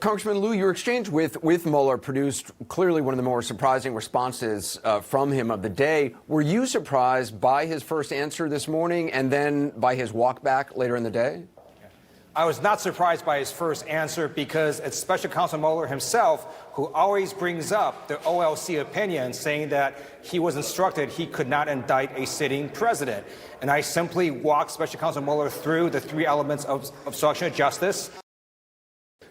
Congressman Lieu, your exchange with Mueller produced clearly one of the more surprising responses from him of the day. Were you surprised by his first answer this morning and then by his walk back later in the day? I was not surprised by his first answer because it's Special Counsel Mueller himself who always brings up the OLC opinion, saying that he was instructed he could not indict a sitting president. And I simply walked Special Counsel Mueller through the three elements of obstruction of justice.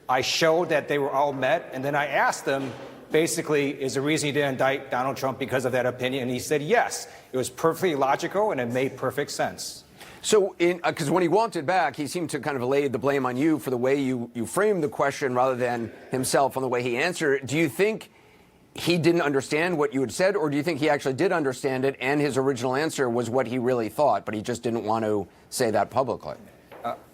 I showed that they were all met, and then I asked him, basically, is the reason he didn't indict Donald Trump because of that opinion? And he said yes. It was perfectly logical, and it made perfect sense. So, because when he walked it back, he seemed to kind of lay the blame on you for the way you framed the question rather than himself on the way he answered it. Do you think he didn't understand what you had said, or do you think he actually did understand it and his original answer was what he really thought, but he just didn't want to say that publicly?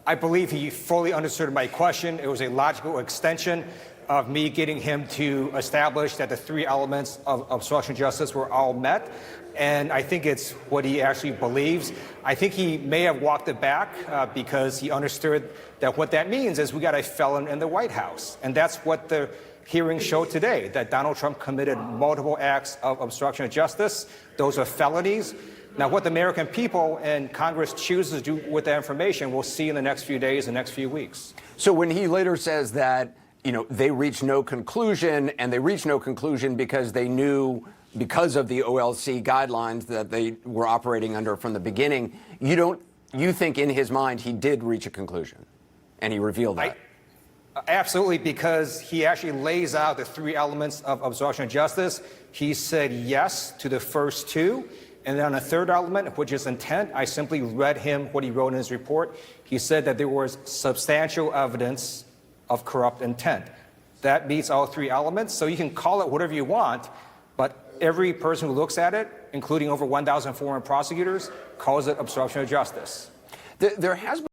I believe he fully understood my question. It was a logical extension of me getting him to establish that the three elements of obstruction of justice were all met. And I think it's what he actually believes. I think he may have walked it back because he understood that what that means is we got a felon in the White House. And that's what the hearing showed today, that Donald Trump committed multiple acts of obstruction of justice. Those are felonies. Now, what the American people and Congress chooses to do with that information, we'll see in the next few days, the next few weeks. So when he later says that, they reached no conclusion, and they reached no conclusion because they knew, because of the OLC guidelines that they were operating under from the beginning, you think in his mind he did reach a conclusion, and he revealed that? Absolutely, because he actually lays out the three elements of obstruction of justice. He said yes to the first two. And then on the third element, which is intent, I simply read him what he wrote in his report. He said that there was substantial evidence of corrupt intent. That meets all three elements. So you can call it whatever you want, but every person who looks at it, including over 1,000 former prosecutors, calls it obstruction of justice. There has been